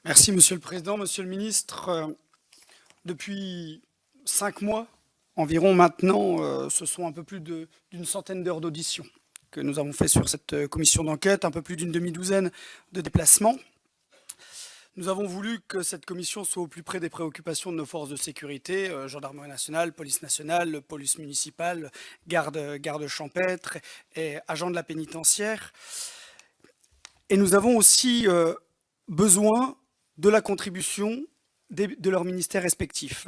Merci Monsieur le Président, Monsieur le Ministre. Depuis 5 mois environ maintenant, ce sont un peu plus d'une centaine d'heures d'audition que nous avons fait sur cette commission d'enquête, un peu plus d'une demi-douzaine de déplacements. Nous avons voulu que cette commission soit au plus près des préoccupations de nos forces de sécurité, gendarmerie nationale, police nationale, police municipale, garde champêtre et agents de la pénitentiaire. Et nous avons aussi besoin de la contribution de leurs ministères respectifs.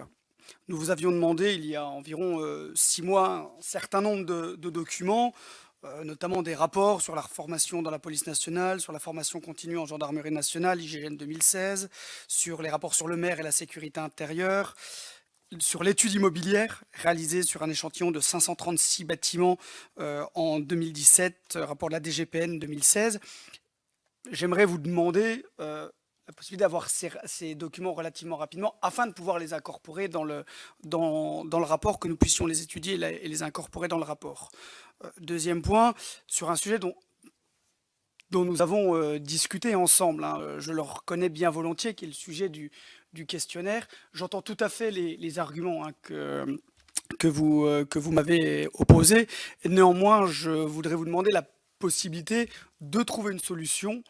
Nous vous avions demandé il y a environ 6 mois un certain nombre de documents, notamment des rapports sur la formation dans la police nationale, sur la formation continue en gendarmerie nationale, IGN 2016, sur les rapports sur le maire et la sécurité intérieure, sur l'étude immobilière réalisée sur un échantillon de 536 bâtiments en 2017, rapport de la DGPN 2016. J'aimerais vous demander la possibilité d'avoir ces documents relativement rapidement afin de pouvoir les incorporer dans le rapport, que nous puissions les étudier et les incorporer dans le rapport. Deuxième point, sur un sujet dont nous avons discuté ensemble, hein, je le reconnais bien volontiers, qui est le sujet du questionnaire. J'entends tout à fait les arguments, hein, que vous m'avez opposés. Néanmoins, je voudrais vous demander la possibilité de trouver une solution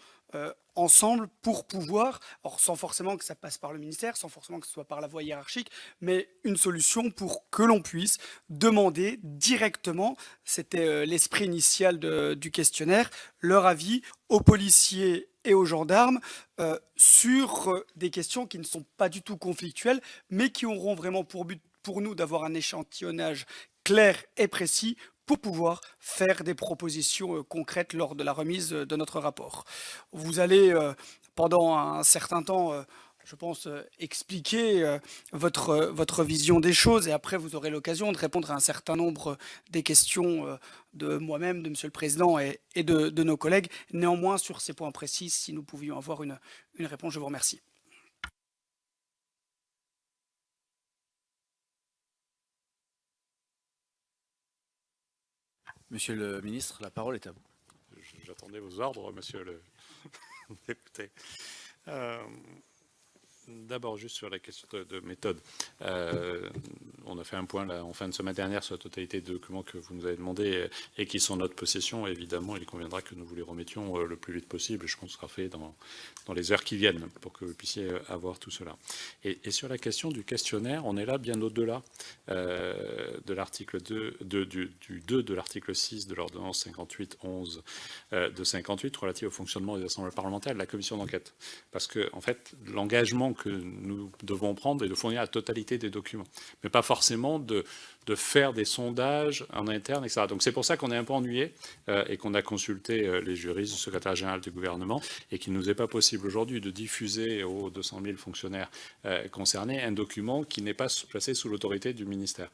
ensemble pour pouvoir, alors sans forcément que ça passe par le ministère, sans forcément que ce soit par la voie hiérarchique, mais une solution pour que l'on puisse demander directement, c'était l'esprit initial du questionnaire, leur avis aux policiers et aux gendarmes sur des questions qui ne sont pas du tout conflictuelles, mais qui auront vraiment pour but pour nous d'avoir un échantillonnage clair et précis pour pouvoir faire des propositions concrètes lors de la remise de notre rapport. Vous allez, pendant un certain temps, je pense, expliquer votre vision des choses et après vous aurez l'occasion de répondre à un certain nombre des questions de moi-même, de Monsieur le Président et de nos collègues. Néanmoins, sur ces points précis, si nous pouvions avoir une réponse, je vous remercie. Monsieur le ministre, la parole est à vous. J'attendais vos ordres, monsieur le député. D'abord, juste sur la question de méthode. On a fait un point là, en fin de semaine dernière sur la totalité des documents que vous nous avez demandés et qui sont en notre possession. Évidemment, il conviendra que nous vous les remettions le plus vite possible. Je pense que ce sera fait dans les heures qui viennent pour que vous puissiez avoir tout cela. Et sur la question du questionnaire, on est là bien au-delà de l'article 2, du 2 de l'article 6 de l'ordonnance 58-11 de 58 relative au fonctionnement des assemblées parlementaires et de la commission d'enquête. Parce que, en fait, l'engagement que nous devons prendre est de fournir la totalité des documents, mais pas forcément de faire des sondages en interne, etc. Donc c'est pour ça qu'on est un peu ennuyé et qu'on a consulté les juristes, le secrétaire général du gouvernement, et qu'il ne nous est pas possible aujourd'hui de diffuser aux 200 000 fonctionnaires concernés un document qui n'est pas placé sous l'autorité du ministère.